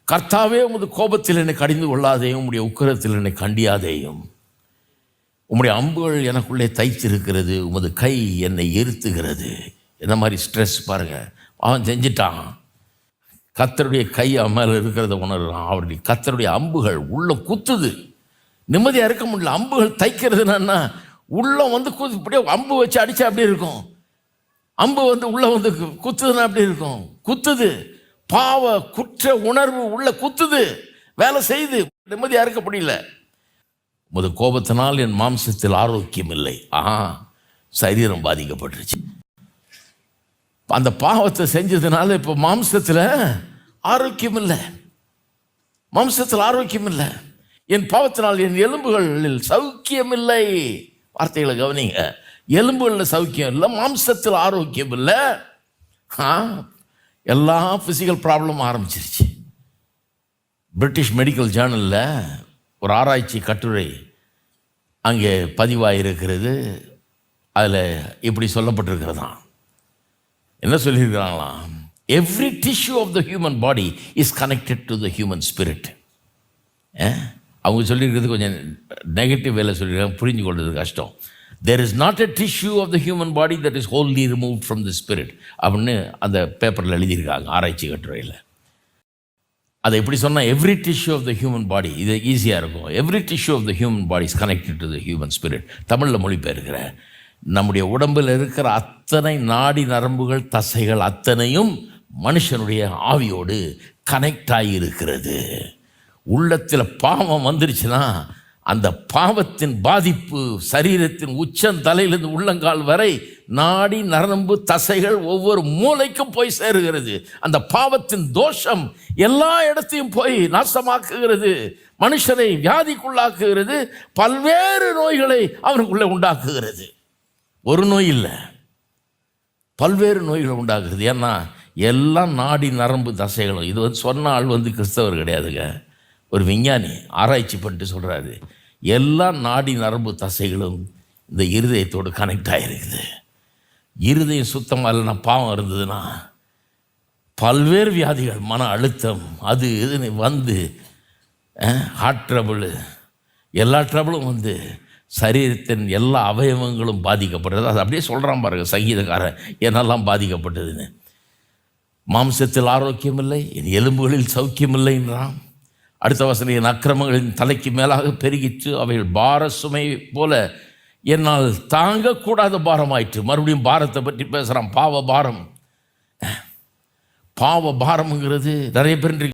கர்த்தாவே, உமது கோபத்தில் என்னை கடிந்து கொள்ளாதேயும், உம்முடைய உக்கிரத்தில் என்னை கண்டியாதேயும். உம்முடைய அம்புகள் எனக்குள்ளே தைச்சிருக்கிறது, உமது கை என்னை எரித்துகிறது. என்ன மாதிரி ஸ்ட்ரெஸ் பாருங்கள். அவன் செஞ்சிட்டான். கர்த்தருடைய கை அவன் மேலே இருக்கிறத உணர்றான். அவருடைய கர்த்தருடைய அம்புகள் உள்ளே குத்துது. நிம்மதியாக இருக்க முடியல. அம்புகள் தைக்கிறது என்னன்னா, உள்ளம் வந்து இப்படியே அம்பு வச்சு அடித்தா அப்படி இருக்கும். அம்பு வந்து உள்ளே வந்து குத்துதுன்னா அப்படி இருக்கும். குத்துது. பாவ குற்ற உணர்வு உள்ள குத்துது, வேலை செய்து. நிம்மதியாக இருக்க முடியல. உமது கோபத்தினால் என் மாம்சத்தில் ஆரோக்கியம் இல்லை. சரீரம் பாதிக்கப்பட்டுருச்சு. அந்த பாவத்தை செஞ்சதுனால இப்போ மாம்சத்தில் ஆரோக்கியம் இல்லை. மாம்சத்தில் ஆரோக்கியம் இல்லை. என் பாவத்தினால் என் எலும்புகளில் சௌக்கியம் இல்லை. வார்த்தைகளை கவனிங்க. எலும்புகளில் சௌக்கியம் இல்லை, மாம்சத்தில் ஆரோக்கியம் இல்லை. எல்லா ஃபிசிக்கல் ப்ராப்ளமும் ஆரம்பிச்சிருச்சு. பிரிட்டிஷ் மெடிக்கல் ஜேர்னலில் ஒரு ஆராய்ச்சி கட்டுரை அங்கே பதிவாயிருக்கிறது. அதில் இப்படி சொல்லப்பட்டிருக்கிறதான். என்ன சொல்லியிருக்கிறாங்களாம்? Every tissue of the human body is connected to the human spirit. அவங்க சொல்லியிருக்கிறது கொஞ்சம் நெகட்டிவ் வேலை சொல்லியிருக்காங்க, புரிஞ்சு கொள்வது கஷ்டம். There is not a tissue of the human body that is wholly removed from the spirit அப்படின்னு அந்த பேப்பரில் எழுதியிருக்காங்க, ஆராய்ச்சி கட்டுரையில். அதை எப்படி சொன்னால், every tissue of the human body, இது ஈஸியாக இருக்கும். Every tissue of the human body is connected to the human spirit. தமிழில் மொழிபெயர்க்கிற, நம்முடைய உடம்பில் இருக்கிற அத்தனை நாடி நரம்புகள் தசைகள் அத்தனையும் மனுஷனுடைய ஆவியோடு கனெக்ட் ஆகியிருக்கிறது. உள்ளத்தில் பாவம் வந்துருச்சுன்னா அந்த பாவத்தின் பாதிப்பு சரீரத்தின் உச்சந்தலையிலிருந்து உள்ளங்கால் வரை நாடி நரம்பு தசைகள் ஒவ்வொரு மூளைக்கும் போய் சேருகிறது. அந்த பாவத்தின் தோஷம் எல்லா இடத்தையும் போய் நாசமாக்குகிறது, மனுஷனை வியாதிக்குள்ளாக்குகிறது, பல்வேறு நோய்களை அவனுக்குள்ளே உண்டாக்குகிறது. ஒரு நோய் இல்லை, பல்வேறு நோய்களை உண்டாக்குறது. ஏன்னா எல்லாம் நாடி நரம்பு தசைகளும். இது வந்து சொன்ன ஆள் வந்து கிறிஸ்தவர் கிடையாதுங்க, ஒரு விஞ்ஞானி ஆராய்ச்சி பண்ணிட்டு சொல்கிறாரு. எல்லா நாடி நரம்பு தசைகளும் இந்த இருதயத்தோடு கனெக்ட் ஆகிருக்குது. இருதயம் சுத்தமாக இல்லைன்னா, பாவம் இருந்ததுன்னா பல்வேறு வியாதிகள், மன அழுத்தம், அது இதுன்னு வந்து ஹார்ட் ட்ரபிள், எல்லா ட்ரபிளும் வந்து சரீரத்தின் எல்லா அவயவங்களும் பாதிக்கப்படுறது. அது அப்படியே சொல்கிறான் பாருங்க சங்கீதக்காரன், என்னெல்லாம் பாதிக்கப்பட்டதுன்னு. மாம்சத்தில் ஆரோக்கியம் இல்லை, என் எலும்புகளில் சௌக்கியம் இல்லைன்றான். அடுத்த வசனம், என் அக்கிரமங்களின் தலைக்கு மேலாக பெருகிச்சு, அவைகள் பார சுமை போல என்னால் தாங்கக்கூடாத பாரமாயிற்று. மறுபடியும் பாரத்தை பற்றி பேசுகிறான். பாவ பாரம். பாவ பாரம்ங்கிறது நிறைய பேர்